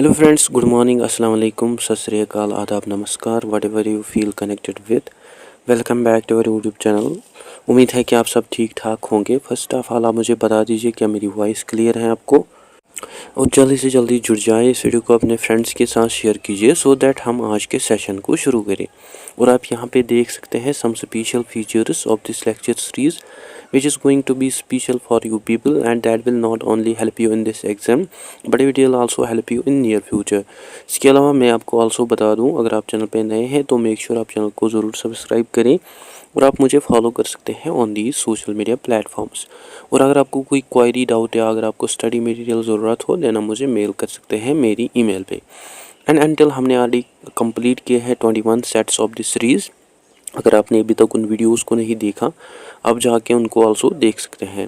Hello friends, good morning, assalamu alaikum, sat sri akal, adab, namaskar, whatever you feel connected with. Welcome back to our YouTube channel. उम्मीद है कि आप सब ठीक ठाक होंगे। फर्स्ट ऑफ ऑल आप मुझे बता दीजिए क्या मेरी वॉइस क्लियर है आपको, और जल्दी से जल्दी जुड़ जाए, इस वीडियो को अपने फ्रेंड्स के साथ शेयर कीजिए सो दैट हम आज के सेशन को शुरू करें। और आप यहाँ पे देख सकते हैं some special features of this lecture series which is going to be special for you people, and that will not only help you in this exam but it will also help you in near future। इसके अलावा मैं आपको also बता दूं, अगर आप channel पे नए हैं तो मेक श्योर आप चैनल को ज़रूर सब्सक्राइब करें और आप मुझे फॉलो कर सकते हैं on the social media platforms. और अगर आपको कोई क्वायरी डाउट या अगर आपको स्टडी मटेरियल ज़रूरत हो देना मुझे मेल कर सकते हैं मेरी ईमेल पे। एंड अनटिल हमने ऑलरेडी कंप्लीट किए हैं 21 सेट्स ऑफ दिस सीरीज़। अगर आपने अभी तक उन वीडियोस को नहीं देखा आप जाके उनको आल्सो देख सकते हैं।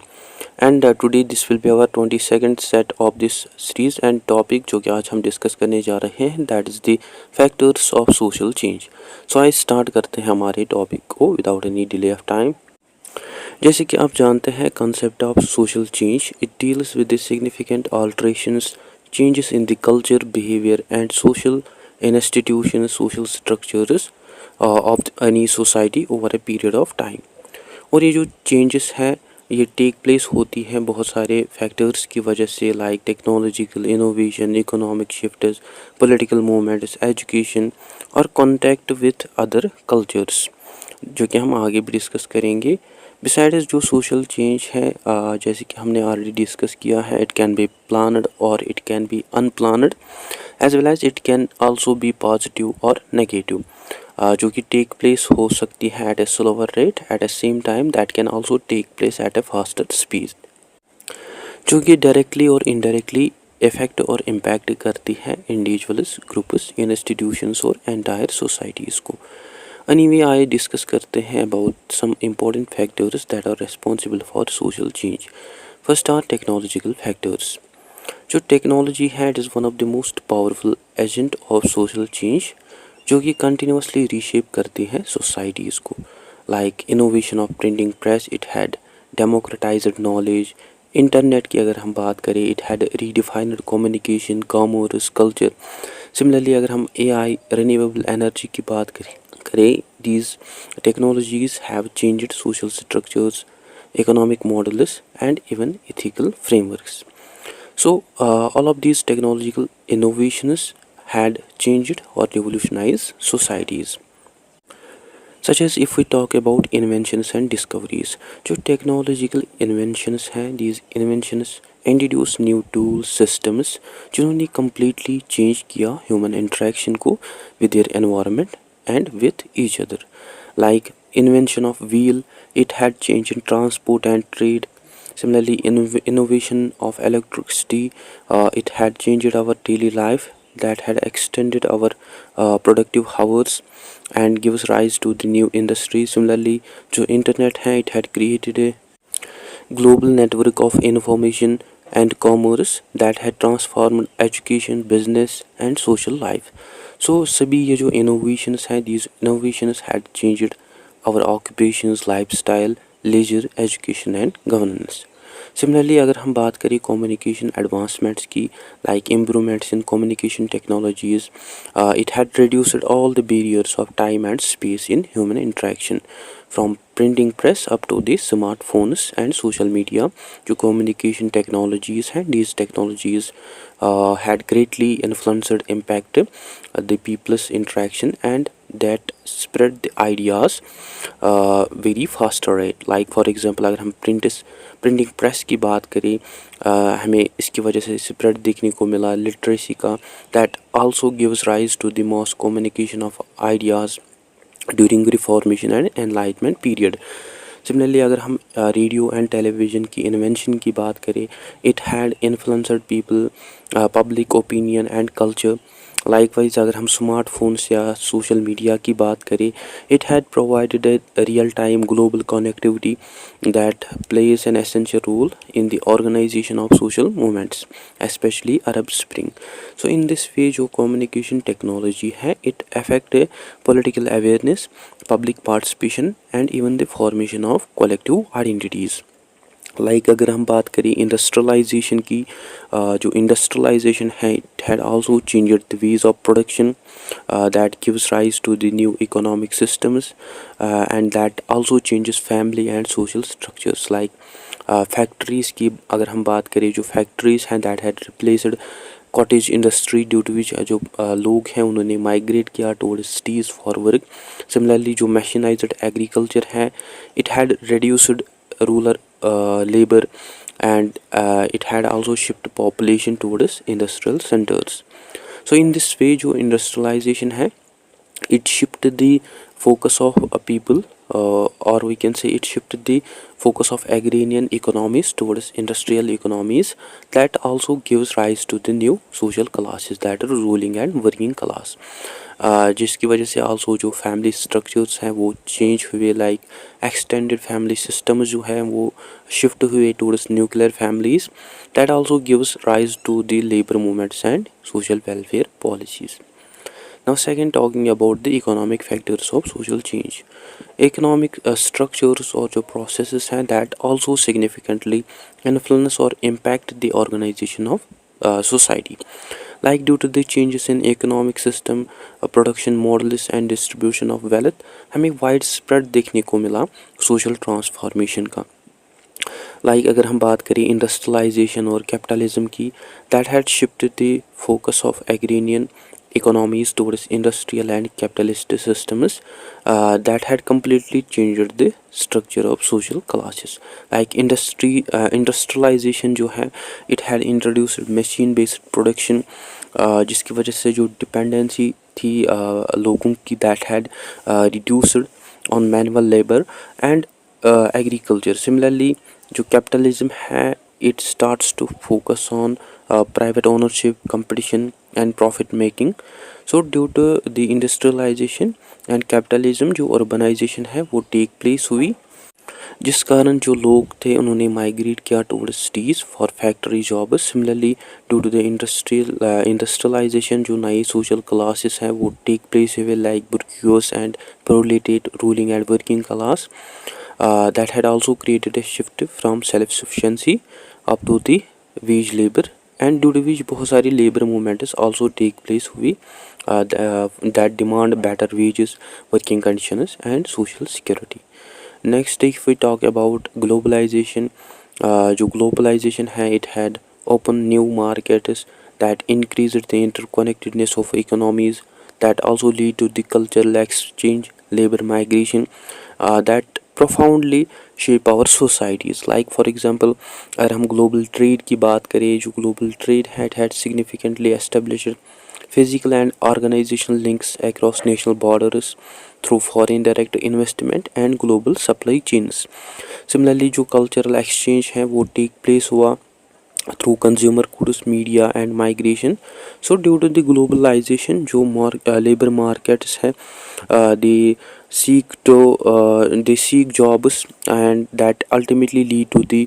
And today this will be our 22nd set of this series and topic जो कि आज हम डिस्कस करने जा रहे हैं that is the factors of social change. So आइए स्टार्ट करते हैं हमारे टॉपिक को without any delay of time. जैसे कि आप जानते हैं concept of social change it deals with the significant alterations changes in the culture behaviour and social institution social structures of any society over a period of time. और ये जो changes है ये टेक प्लेस होती हैं बहुत सारे factors की वजह से, like technological innovation, economic shifts, political movements, education और कॉन्टैक्ट विथ अदर कल्चर्स, जो कि हम आगे भी डिस्कस करेंगे। बिसाइड्स जो सोशल चेंज है जैसे कि हमने ऑलरेडी डिस्कस किया है, इट कैन बी प्लानड और it can be unplanned as well as it can also be positive और नेगेटिव, जो कि टेक प्लेस हो सकती है at a slower rate at a same time that can also take place at a faster speed, जो कि directly और indirectly effect और इम्पैक्ट करती है इंडिविजुअल्स, ग्रुप्स, इंस्टीट्यूशंस और एंटायर सोसाइटीज़ को। एनीवे आइए डिस्कस करते हैं about some important factors that are responsible for social change. First are technological factors. जो टेक्नोलॉजी है it is one of the most powerful agent of social change, जो कि continuously reshape करती है सोसाइटीज़ को। Like innovation of printing press it had democratised knowledge. Internet की अगर हम बात करें it had redefined communication, commerce, culture. Similarly अगर हम एआई, रिन्यूएबल एनर्जी की बात करें these technologies have changed social structures, economic models and even ethical frameworks. So all of these technological innovations had changed or revolutionized societies. Such as if we talk about inventions and discoveries, जो technological inventions हैं these inventions introduce new tools, systems जिन्होंने completely change किया human interaction को with their environment and with each other. Like invention of wheel, it had changed in transport and trade. Similarly, innovation of electricity, it had changed our daily life, that had extended our productive hours and gives rise to the new industry. Similarly, जो internet है it had created a global network of information and commerce that had transformed education, business and social life. So सभी ये जो innovations हैं these innovations had changed our occupations, lifestyle, leisure, education and governance. Similarly अगर हम बात करें communication advancements की, like improvements in communication technologies, it had reduced all the barriers of time and space in human interaction, from printing press up to the smartphones and social media. जो communication technologies हैं these technologies had greatly influenced impact the people's interaction and that spread the ideas very faster rate. Like for example अगर हम printing press की बात करें हमें इसकी वजह से स्प्रेड देखने को मिला लिटरेसी का, that also gives rise to the mass communication of ideas during Reformation and Enlightenment period. Similarly अगर हम रेडियो एंड टेलीविज़न की इन्वेंशन की बात करें it had influenced people, public opinion and culture. Likewise अगर हम स्मार्टफोन्स या सोशल मीडिया की बात करें it had provided a real time global connectivity that plays an essential role in the organisation of social movements specially Arab spring. So in this way जो communication technology है it affect political awareness, public participation and even the formation of collective identities. Like अगर हम बात करें industrialisation की, जो industrialisation है it had also changed the ways of production that gives rise to the new economic systems, and that also changes family and social structures. Like factories की अगर हम बात करें, जो फैक्ट्रीज़ हैं that had replaced cottage industry, due to which जो लोग हैं उन्होंने माइग्रेट किया toward cities for work. Similarly जो मशीनाइज्ड एग्रीकल्चर है it had reduced rural labor, and it had also shifted population towards industrial centers. So in this way जो industrialization है it shifted the focus of people, or we can say it shifted the focus of agrarian economies towards industrial economies. That also gives rise to the new social classes, that are ruling and working class, जिसकी वजह से also जो family structures हैं वो change हुए. Like extended family system जो है वो शिफ्ट हुए towards nuclear families. That also gives rise to the labour movements and social welfare policies. Now second, talking about the economic factors of social change. Economic structures or जो processes हैं that also significantly influence or impact the organization of society. Like due to the changes in economic system, production models and distribution of wealth, हमें widespread देखने को मिला social transformation का. Like अगर हम बात करें इंडस्ट्रियलाइजेशन और कैपिटलिज्म की, that had shifted the focus of agrarian economies towards industrial and capitalist systems, that had completely changed the structure of social classes. Like industrialization जो है it had introduced machine based production, जिसकी वजह से जो dependency थी लोगों की that had reduced on manual labor and agriculture. Similarly जो capitalism है it starts to focus on private ownership, competition and profit making. So due to the industrialization and capitalism जो urbanization है वो take place हुई, जिस कारण जो लोग थे उन्होंने माइग्रेट किया towards cities for factory jobs. Similarly due to the industrialisation जो नई सोशल क्लासेस हैं वो टेक प्लेस हुए, like bourgeois and proletariat ruling and working class. That had also created a shift from self-sufficiency up to the wage labor, and due to which बहुत सारी labor movements also take place हुई that demand better wages, working conditions and social security. Next, if we talk about globalization, जो globalization है it had opened new markets that increased the interconnectedness of economies, that also lead to the cultural exchange, labor migration, that profoundly shape our societies. Like for example अगर हम global trade की बात करें, जो global trade had significantly established physical and organizational links across national borders through foreign direct investment and global supply chains. Similarly जो cultural exchange है वो take place हुआ through consumer goods, media and migration. So due to the globalization जो labor markets है they seek jobs, and that ultimately lead to the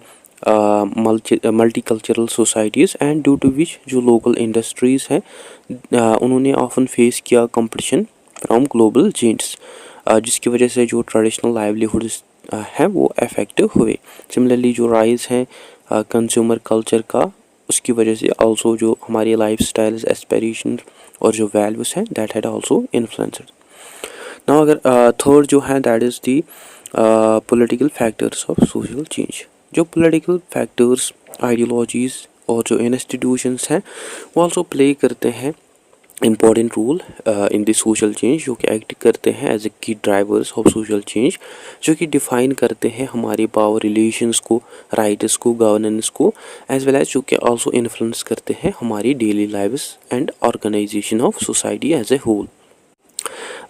multicultural societies, and due to which जो local industries हैं उन्होंने often face किया competition from global giants, जिसकी वजह से जो traditional livelihoods हैं वो affect हुए. Similarly जो rise है कंज्यूमर कल्चर का, उसकी वजह से आल्सो जो हमारी लाइफ स्टाइल्स, एस्पिरेशन और जो वैल्यूज़ हैं that had also influenced. Now अगर थर्ड जो है that is the political factors of social change. जो पॉलिटिकल फैक्टर्स, आइडियोलॉजीज़ और जो इंस्टीट्यूशंस हैं वो आल्सो प्ले करते हैं important role in the social change, जो कि एक्ट करते हैं एज ए की ड्राइवर्स ऑफ सोशल चेंज, जो कि डिफ़ाइन करते हैं हमारे पावर रिलेशंस को, राइट्स को, गवर्नेंस को, एज वेल एज जो कि आल्सो इन्फ्लुएंस करते हैं हमारी daily lives and organisation of society as a whole.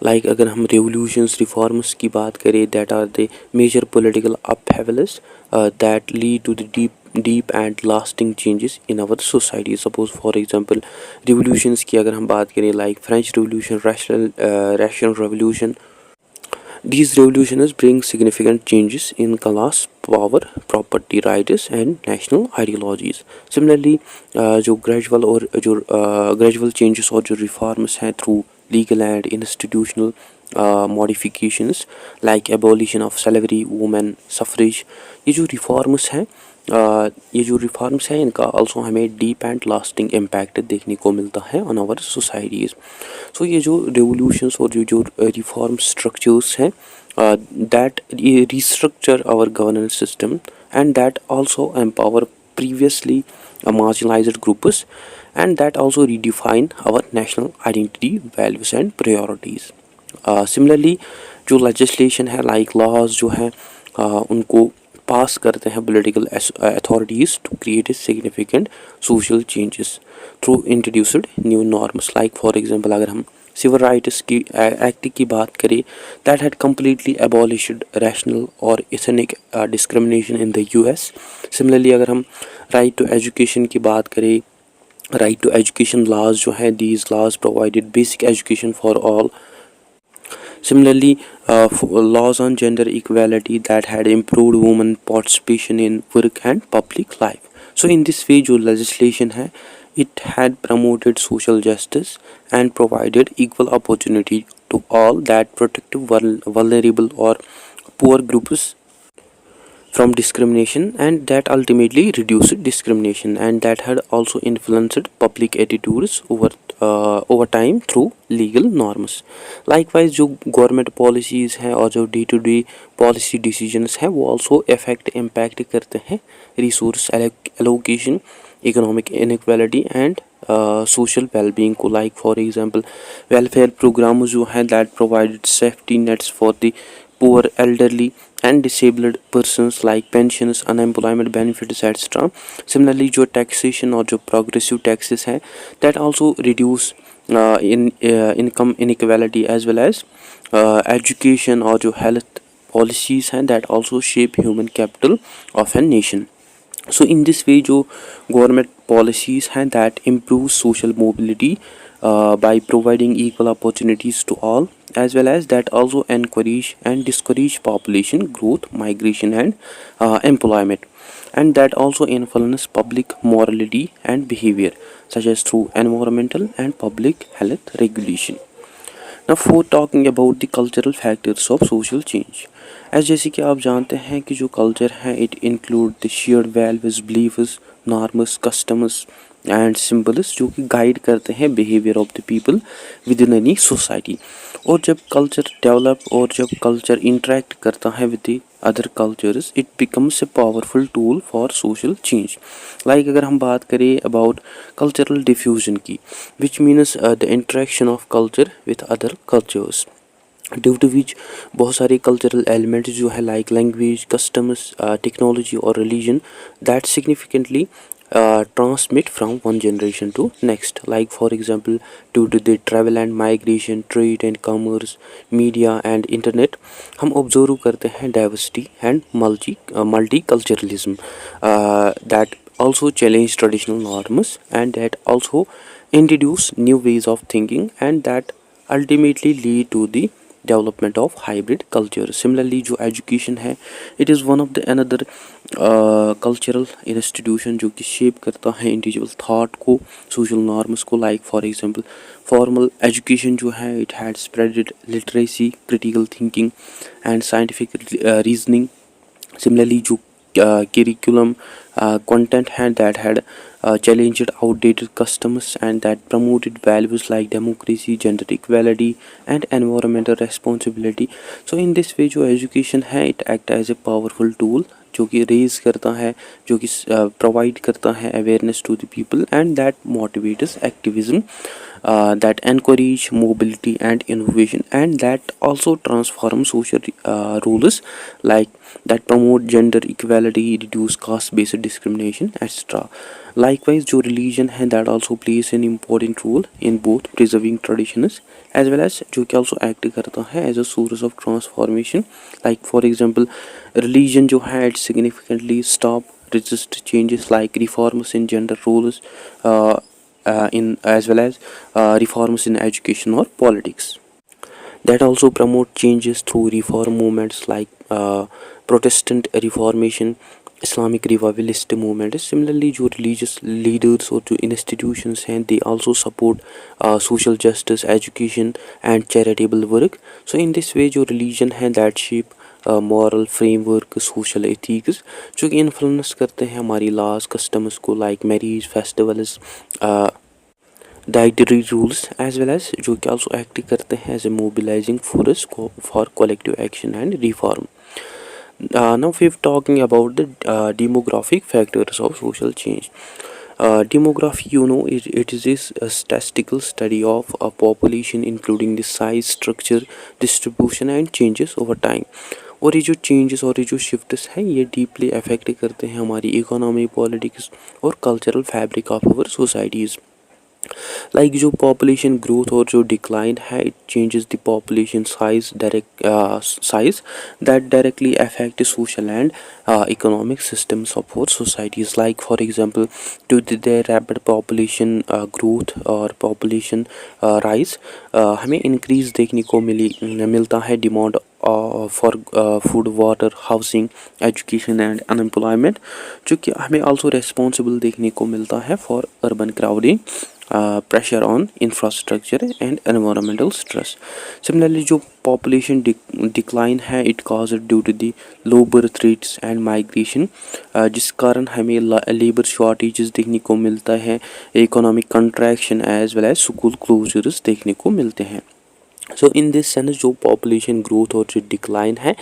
Like अगर हम रेवोल्यूशंस, रिफॉर्म्स की बात करें, that are the major political upheavals that lead to the deep and lasting changes in our society. Suppose for example revolutions की अगर हम बात करें, like French Revolution, Russian Revolution, these revolutions bring significant changes in class, power, property rights and national ideologies. Similarly जो gradual और जो gradual changes और जो reforms हैं through legal and institutional modifications like abolition of slavery, women suffrage। ये जो reforms हैं इनका also हमें डीप एंड लास्टिंग इम्पैक्ट देखने को मिलता है ऑन आवर सोसाइटीज़। सो ये जो रेवोल्यूशंस और जो रिफॉर्म स्ट्रक्चर्स हैं that restructure our governance system and that also empower previously marginalized groups and that also redefine our national identity, values and priorities। Similarly जो लेजिस्लेशन है लाइक लॉज जो है उनको पास करते हैं political authorities to create a significant social changes through introduced new norms. Like for example अगर हम civil rights की एक्ट की बात करें that had completely abolished racial और ethnic discrimination in the US. Similarly अगर हम राइट टू एजुकेशन की बात करें, राइट टू एजुकेशन लॉज जो है these laws provided basic education for all. Similarly, laws on gender equality that had improved women participation in work and public life. So in this way जो legislation है it had promoted social justice and provided equal opportunity to all that protected vulnerable or poor groups from discrimination and that ultimately reduced discrimination and that had also influenced public attitudes over time through legal norms। Likewise जो government policies हैं और जो day to day policy decisions हैं वो also affect impact करते हैं resource allocation, economic inequality and social well-being को। Like for example welfare programme जो हैं that provided safety nets for the poor, elderly and disabled persons like pensions, unemployment benefits etc। Similarly जो taxation और जो progressive taxes हैं that also reduce income inequality as well as education और जो health policies हैं that also shape human capital of a nation। So in this way जो government policies हैं that improve social mobility by providing equal opportunities to all as well as that also encourage and discourage population growth, migration and employment and that also influence public morality and behavior such as through environmental and public health regulation। Now for talking about the cultural factors of social change, as जैसे कि आप जानते हैं कि जो culture है it include the shared values, beliefs, norms, customs and symbols जो कि guide करते हैं behavior of the people within any society। और जब culture develop और जब culture interact करता है with the other cultures it becomes a powerful tool for social change। like अगर हम बात करें about cultural diffusion की which means the interaction of culture with other cultures due to which बहुत सारे cultural elements जो है like language, customs, technology और religion that significantly transmit from one generation to next। like for example due to the travel and migration, trade and commerce, media and internet हम observe करते हैं diversity and multiculturalism that also challenge traditional norms and that also introduce new ways of thinking and that ultimately lead to the development of hybrid culture। Similarly जो education है it is one of the another cultural institution जो कि shape करता है individual thought को, social norms को। like for example formal education जो है it had spreaded literacy, critical thinking and scientific reasoning। Similarly जो curriculum content had that had challenged outdated customs and that promoted values like democracy, gender equality and environmental responsibility। so in this way जो education है it act as a powerful tool जो कि raise करता है, जो कि provide करता है awareness to the people and that motivates activism that encourage mobility and innovation and that also transform social rules like that promote gender equality, reduce caste-based discrimination etc। likewise जो religion है that also plays an important role in both preserving traditions as well as जो कि also act करता है as a source of transformation। like for example religion जो है it significantly stop resist changes like reforms in gender roles in as well as reforms in education or politics that also promote changes through reform movements like Protestant Reformation, Islamic revivalist movement है। Similarly जो religious leaders और जो institutions हैं they also support social justice, education and charitable work. So in this way जो religion है that shape moral framework, social ethics जो कि influence करते हैं हमारी लॉज कस्टम्स को, like marriage, festivals, dietary rules as well as जो कि आल्सो एक्ट करते हैं as a mobilising force for collective action and reform. Now we're talking about the demographic factors of social change. Demography, it is a statistical study of a population including the size, structure, distribution and changes over time. और ये जो changes और ये जो shifts हैं ये deeply affect करते हैं हमारी इकोनॉमी, पॉलिटिक्स और cultural fabric of our societies. Like जो पॉपुलेशन ग्रोथ और जो डिक्लाइन है it changes the population size that directly affect social and economic systems of our societies. Like for example to the rapid population growth और population rise हमें increase देखने को मिलता है demand for food, water, housing, education and unemployment, जो कि हमें also responsible देखने को मिलता है for urban crowding, pressure on infrastructure and environmental stress. Similarly जो population decline है it caused due to the low birth rates and migration, जिस कारण हमें labor shortages देखने को मिलता है, economic contraction as well as school closures देखने को मिलते हैं। सो इन दिस सेंस जो पॉपुलेशन ग्रोथ और जो डिक्लाइन है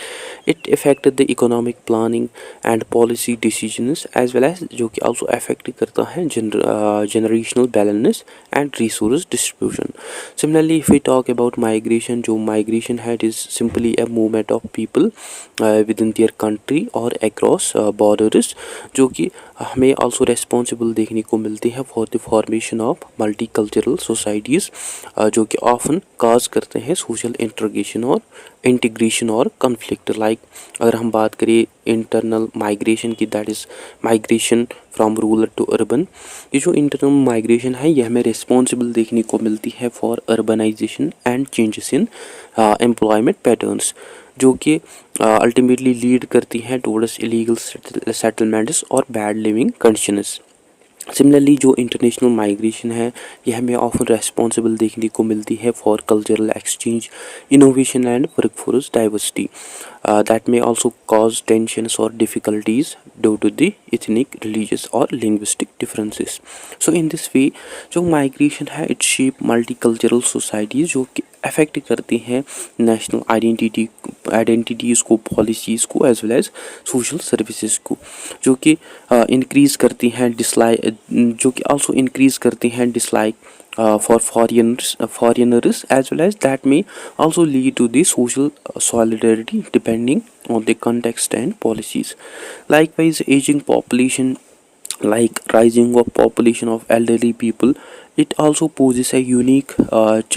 it affect the economic planning and policy decisions as well as जो कि आल्सो अफेक्ट करता है generational balance and resource distribution. Similarly if we talk about migration, जो migration है it is simply a movement of people within their country और across borders, जो कि हमें आल्सो रेस्पॉन्सिबल देखने को मिलती है for the formation of multicultural societies, जो कि ऑफन काज करते हैं सोशल इंटीग्रेशन और कन्फ्लिक्ट। लाइक अगर हम बात करें इंटरनल माइग्रेशन की, that is migration from rural to urban, ये जो इंटरनल माइग्रेशन है ये हमें रिस्पॉन्सिबल देखने को मिलती है for urbanisation and changes in employment patterns, जो कि अल्टीमेटली लीड करती हैं टुवर्ड्स इलीगल सेटलमेंट्स और बैड लिविंग कंडीशंस। सिमिलरली जो इंटरनेशनल माइग्रेशन है ये हमें ऑफन रेस्पॉन्सिबल देखने को मिलती है for cultural exchange, innovation and workforce diversity, that में आल्सो कॉज टेंशंस और difficulties due to the ethnic, religious और linguistic differences. So in this way जो माइग्रेशन है it shape multi cultural societies जो कि अफेक्ट करती हैं नेशनल आइडेंटिटीज़ को, पॉलिसीज़ को as well as social services को, जो कि इंक्रीज़ करती हैं जो कि आल्सो इंक्रीज़ करती हैं dislike for foreigners as well as that may also lead to the social solidarity depending on the context and policies. Likewise aging population, like rising of population of elderly people, it also poses a unique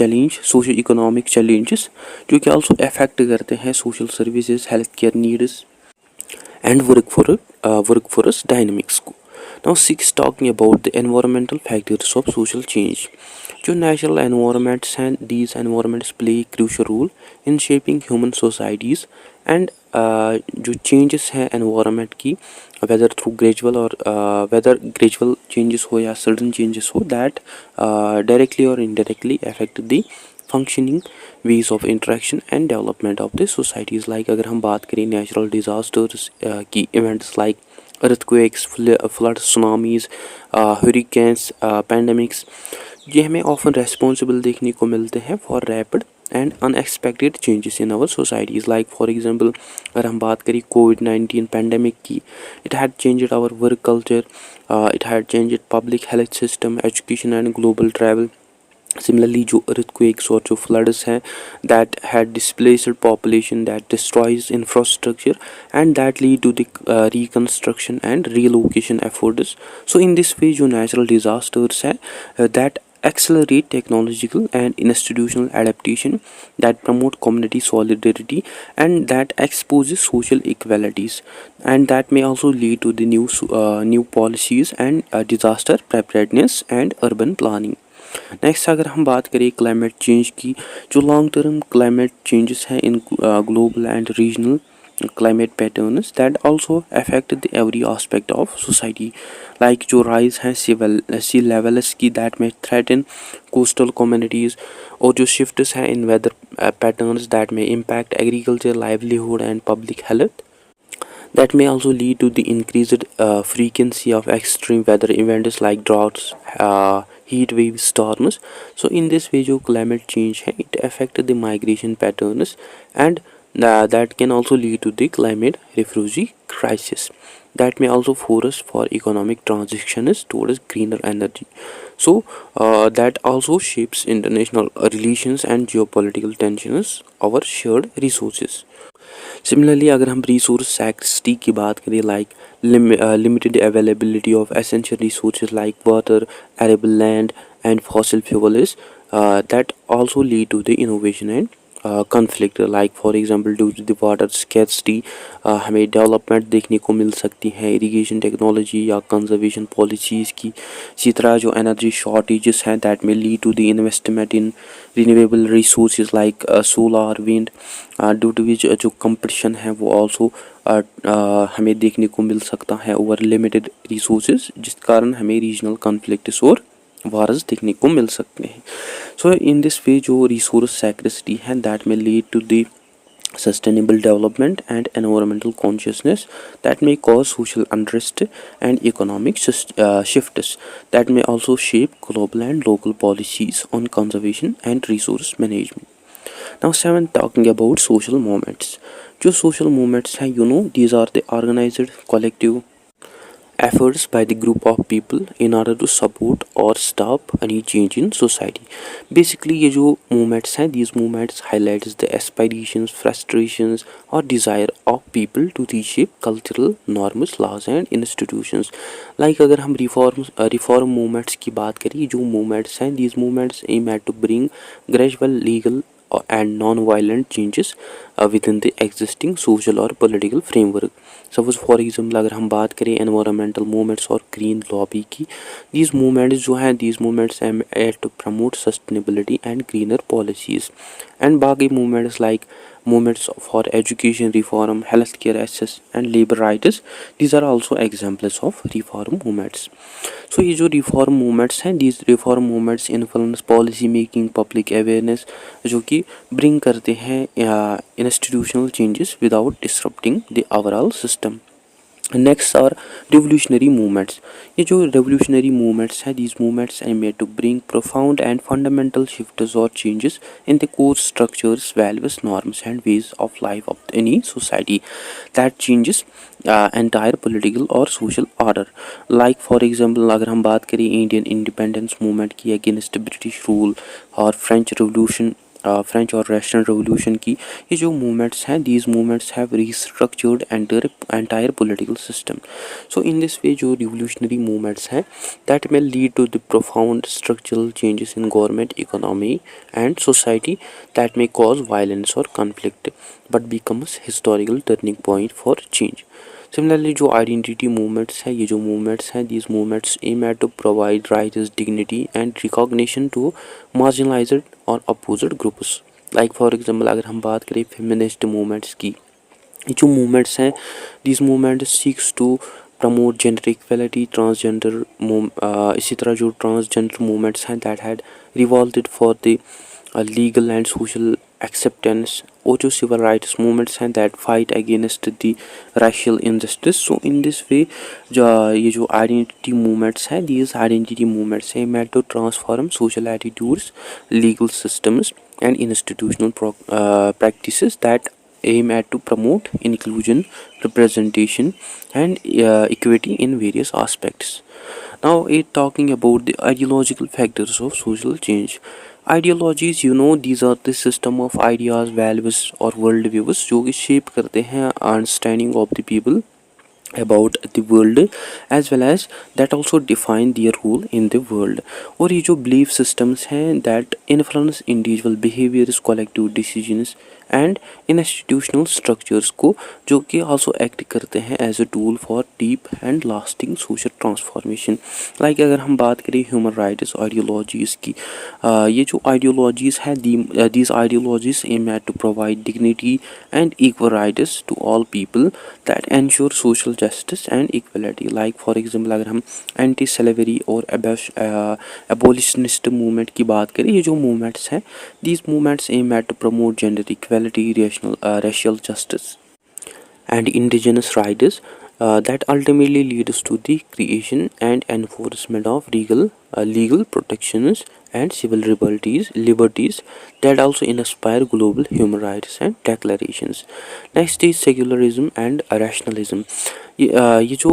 challenge, socio-economic challenges जो कि also affect करते हैं social services, healthcare needs and workforce dynamics को। Now 6 talking about the environmental factors of social change. जो natural environments हैं these environments play a crucial role in shaping human societies and जो changes हैं environment की whether through gradual or whether gradual changes हो या sudden changes हो that directly or indirectly affect the functioning ways of interaction and development of the societies. Like अगर हम बात करें natural disasters की events like earthquakes, floods, tsunamis, hurricanes, pandemics, ये हमें often responsible देखने को मिलते हैं for rapid and unexpected changes in our societies. Like for example अगर हम बात करें COVID-19 pandemic की, it had changed our work culture, it had changed public health system, education and global travel. Similarly जो earthquakes और जो floods हैं that had displaced population, that destroys infrastructure and that lead to the reconstruction and relocation efforts. So in this way जो natural disasters हैं that accelerate technological and institutional adaptation, that promote community solidarity and that exposes social inequalities, and that may also lead to the new policies and disaster preparedness and urban planning. Next अगर हम बात करें climate change की, जो long term climate changes हैं in global and regional climate patterns that also affect the every aspect of society, like जो rise है sea levels की that may threaten coastal communities, और जो shifts हैं in weather patterns that may impact agriculture, livelihood and public health, that may also lead to the increased frequency of extreme weather events like droughts, heat wave storms. So in this way जो climate change है it affect the migration patterns, and that can also lead to the climate refugee crisis, that may also force for economic transitions towards greener energy. So that also shapes international relations and geopolitical tensions over shared resources. Similarly, अगर हम resource scarcity की बात करें, like limited availability of essential resources like water, arable land and fossil fuels, that also lead to the innovation and conflict. Like for example, due to the water scarcity, हमें development देखने को मिल सकती है irrigation technology या conservation policies की. इसी तरह जो energy shortages हैं that may lead to the investment in renewable resources like solar, wind, due to which जो कंपटीशन है वो ऑल्सो हमें देखने को मिल सकता है ओवर लिमिटेड रिसोर्सेज, जिस कारण हमें रीजनल कॉन्फ्लिक्ट्स और वार्स देखने को मिल सकते हैं. सो इन दिस वे जो रिसोर्स सैक्रिसिटी है दैट में lead to the sustainable development and environmental consciousness, that may cause social unrest and economic shifts that may also shape global and local policies on conservation and resource management. Now 7, talking about social movements. जो social movements हैं, these are the organized collective efforts by the group of people in order to support or stop any change in society. Basically ये जो movements हैं, these movements highlights the aspirations, frustrations or desire of people to reshape cultural norms, laws and institutions. Like अगर हम reform movements की बात करें, जो movements हैं, these movements aim at to bring gradual legal and non-violent changes within the existing social or political framework. Suppose for example अगर हम बात करें एनवायरमेंटल मूवमेंट्स और ग्रीन लॉबी की, दीज मूवमेंट्स जो हैं, these movements aim at to promote sustainability and greener policies. And बाकी movements like movements for education reform, healthcare access and labor rights, these are also examples of reform movements. So ये जो reform movements हैं, these reform movements influence policy making, public awareness, जो कि bring करते हैं institutional changes without disrupting the overall system. Next are revolutionary movements. ये जो revolutionary movements हैं, these movements are made to bring profound and fundamental shifts or changes in the core structures, values, norms and ways of life of any society that changes entire political or social order. Like for example अगर हम बात करें Indian independence movement की against British rule और French और Russian revolution की, ये जो movements हैं, these movements have restructured entire political system. So in this way जो revolutionary movements हैं, that may lead to the profound structural changes in government, economy and society that may cause violence or conflict but becomes historical turning point for change. Similarly जो identity movements हैं, ये जो movements हैं, these movements aim at to provide rights, dignity and recognition to marginalized और opposed groups. Like for example अगर हम बात करें feminist movements की, ये जो movements हैं, these movements seeks to promote gender equality, transgender इसी तरह जो transgender movements हैं that had revolted for the legal and social acceptance, और जो civil rights movements हैं that fight against the racial injustice. So in this way ये जो identity movements हैं, these identity movements aim at to transform social attitudes, legal systems and institutional practices that aim at to promote inclusion, representation and equity in various aspects. Now talking about the ideological factors of social change. Ideologies, these are the system of ideas, values और world views जो कि shape करते हैं understanding of the people about the world as well as that also define their role in the world. और ये जो belief systems हैं that influence individual behaviors, collective decisions and institutional structures को, जो कि आल्सो एक्ट करते हैं as a tool for deep and lasting social transformation. Like अगर हम बात करें ह्यूमन राइट्स आइडियोलॉजीज़ की, ये जो आइडियोलॉजीज़ हैं, these ideologies aim at to provide dignity and equal rights to all people that ensure social justice and equality. Like for example अगर हम एंटी स्लेवरी और एबोलिशनिस्ट मूवमेंट की बात करें, ये जो मूवमेंट्स हैं, these movements aim at to promote gender equality, racial justice and indigenous rights that ultimately leads to the creation and enforcement of legal protections and civil liberties that also inspire global human rights and declarations. Next is secularism and rationalism. ये जो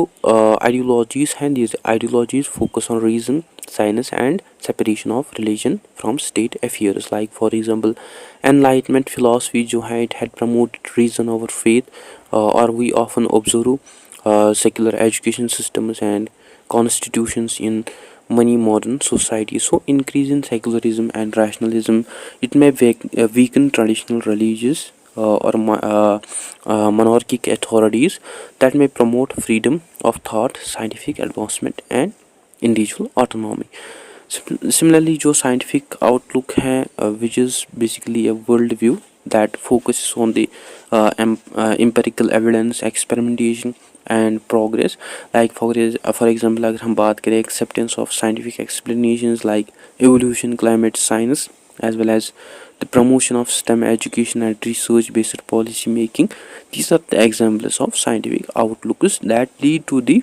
ideologies हैं, these ideologies focus on reason, science and separation of religion from state affairs. Like for example enlightenment philosophy जो है, it had promoted reason over faith, or we often observe secular education systems and constitutions in many modern societies. So increase in secularism and rationalism, it may weaken traditional religious or monarchic authorities that may promote freedom of thought, scientific advancement and individual autonomy. Similarly जो scientific outlook है, which is basically a world view that focuses on the empirical evidence, experimentation and progress. Like for example अगर हम बात करें acceptance of scientific explanations like evolution, climate science, as well as the promotion of STEM education and research based policy making, these are the examples of scientific outlooks that lead to the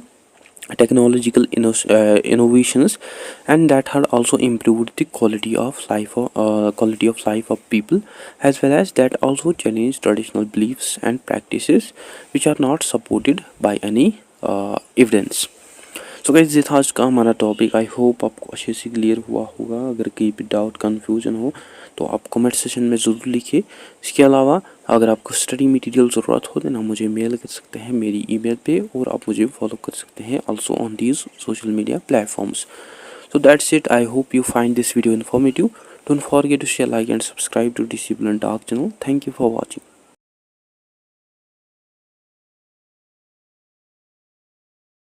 technological innovations and that had also improved the quality of life of people, as well as that also challenge traditional beliefs and practices which are not supported by any evidence. So guys ये था आज का हमारा topic. I hope आपको अच्छे से clear हुआ होगा। अगर कहीं भी डाउट कन्फ्यूजन हो तो आप कमेंट सेशन में ज़रूर लिखिए। इसके अलावा अगर आपको स्टडी मटेरियल ज़रूरत हो देना मुझे मेल कर सकते हैं मेरी ईमेल पे, और आप मुझे फॉलो कर सकते हैं also on these social media platforms. So that's it. I hope you find this video informative. Don't forget to share, like and subscribe to Discipline Talk channel. Thank you for watching.